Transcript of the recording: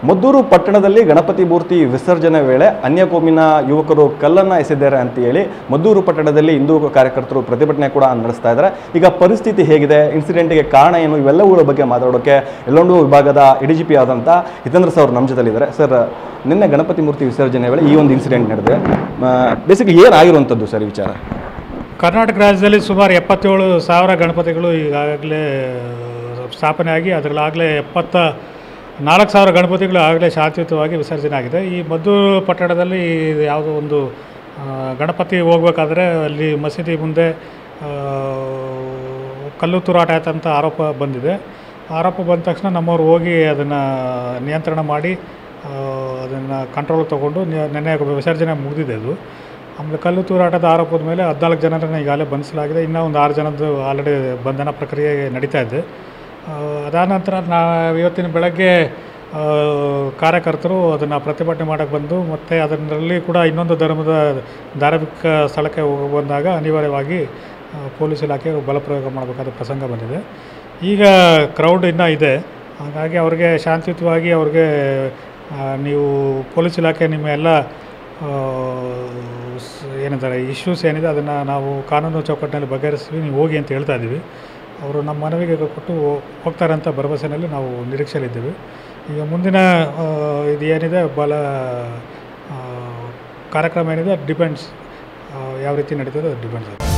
ಮದ್ದೂರು ಪಟ್ಟಣದಲ್ಲಿ ಗಣಪತಿ ಮೂರ್ತಿ ವಿಸರ್ಜನೆ ವೇಳೆ ಅನ್ಯಕೋಮಿನ ಯುವಕರು ಕಲ್ಲನ್ನು ಎಸೆದಿದ್ದಾರೆ ಅಂತ ಹೇಳಿ ಮದ್ದೂರು ಪಟ್ಟಣದಲ್ಲಿ ಹಿಂದೂ ಕಾರ್ಯಕರ್ತರು ಪ್ರತಿಭಟನೆ ಕೂಡ ನಡೆಸ್ತಾ ಇದ್ದಾರೆ. ಈಗ ಪರಿಸ್ಥಿತಿ ಹೇಗಿದೆ, ಇನ್ಸಿಡೆಂಟ್ಗೆ ಕಾರಣ ಏನು, ಇವೆಲ್ಲವುಗಳ ಬಗ್ಗೆ ಮಾತಾಡೋಕ್ಕೆ ಎಲ್ಲೊಂದು ವಿಭಾಗದ ಎಡಿಜಿಪಿ ಆದಂಥ ಹಿತೇಂದ್ರ ಸರ್ ನಮ್ಮ ಜೊತೆಲಿದ್ದಾರೆ. ಸರ್, ನಿನ್ನೆ ಗಣಪತಿ ಮೂರ್ತಿ ವಿಸರ್ಜನೆ ವೇಳೆ ಈ ಒಂದು ಇನ್ಸಿಡೆಂಟ್ ನಡೆದಿದೆ. ಬೇಸಿಕಲಿ ಏನಾಗಿರುವಂಥದ್ದು ಸರ್ ಈ ವಿಚಾರ? ಕರ್ನಾಟಕ ರಾಜ್ಯದಲ್ಲಿ ಸುಮಾರು 77,000 ಗಣಪತಿಗಳು ಈಗಾಗಲೇ ಸ್ಥಾಪನೆ ಆಗಿ ಅದರಲ್ಲಾಗಲೇ 74,000 ಗಣಪತಿಗಳು ಆಗಲೇ ಶಾಂತಿಯುತವಾಗಿ ವಿಸರ್ಜನೆ ಆಗಿದೆ. ಈ ಮದ್ದೂರು ಪಟ್ಟಣದಲ್ಲಿ ಯಾವುದೋ ಒಂದು ಗಣಪತಿ ಹೋಗಬೇಕಾದ್ರೆ ಅಲ್ಲಿ ಮಸೀದಿ ಮುಂದೆ ಕಲ್ಲು ತೂರಾಟ ಆಯ್ತಂತ ಆರೋಪ ಬಂದಿದೆ. ಆರೋಪ ಬಂದ ತಕ್ಷಣ ನಮ್ಮವ್ರು ಹೋಗಿ ಅದನ್ನು ನಿಯಂತ್ರಣ ಮಾಡಿ ಅದನ್ನು ಕಂಟ್ರೋಲ್ ತೊಗೊಂಡು ನೆನ್ನೆ ವಿಸರ್ಜನೆ ಮುಗಿದಿದೆ. ಅದು ಆಮೇಲೆ ಕಲ್ಲು ತೂರಾಟದ ಆರೋಪದ ಮೇಲೆ 14 ಜನರನ್ನು ಈಗಾಗಲೇ ಬಂಧಿಸಲಾಗಿದೆ. ಇನ್ನೂ ಒಂದು 6 ಜನದ್ದು ಆಲ್ರೆಡಿ ಬಂಧನ ಪ್ರಕ್ರಿಯೆ ನಡೀತಾ ಇದೆ. ಅದಾದ ನಂತರ ಇವತ್ತಿನ ಬೆಳಗ್ಗೆ ಕಾರ್ಯಕರ್ತರು ಅದನ್ನು ಪ್ರತಿಭಟನೆ ಮಾಡೋಕ್ಕೆ ಬಂದು ಮತ್ತು ಅದರಲ್ಲಿ ಕೂಡ ಇನ್ನೊಂದು ಧಾರ್ಮಿಕ ಸ್ಥಳಕ್ಕೆ ಬಂದಾಗ ಅನಿವಾರ್ಯವಾಗಿ ಪೊಲೀಸ್ ಇಲಾಖೆಯವರು ಬಲಪ್ರಯೋಗ ಮಾಡಬೇಕಾದ ಪ್ರಸಂಗ ಬಂದಿದೆ. ಈಗ ಕ್ರೌಡ್ ಇನ್ನೂ ಇದೆ, ಹಾಗಾಗಿ ಅವ್ರಿಗೆ ಶಾಂತಿಯುತವಾಗಿ ಅವ್ರಿಗೆ ನೀವು ಪೊಲೀಸ್ ಇಲಾಖೆ ನಿಮ್ಮ ಎಲ್ಲ ಏನಂತಾರೆ ಇಶ್ಯೂಸ್ ಏನಿದೆ ಅದನ್ನು ನಾವು ಕಾನೂನು ಚೌಕಟ್ಟಿನಲ್ಲಿ ಬಗೆಹರಿಸ್ತೀವಿ, ನೀವು ಹೋಗಿ ಅಂತ ಹೇಳ್ತಾ ಇದ್ದೀವಿ. ಅವರು ನಮ್ಮ ಮನವಿಗೆ ಕೊಟ್ಟು ಹೋಗ್ತಾರೆ ಅಂತ ಭರವಸೆಯಲ್ಲಿ ನಾವು ನಿರೀಕ್ಷೆಯಲ್ಲಿದ್ದೀವಿ. ಈಗ ಮುಂದಿನ ಇದು ಏನಿದೆ ಕಾರ್ಯಕ್ರಮ ಏನಿದೆ ಡಿಪೆಂಡ್ಸ್ ಯಾವ ರೀತಿ ನಡೀತದೆ ಅದು ಡಿಪೆಂಡ್ಸ್ ಆಗುತ್ತೆ.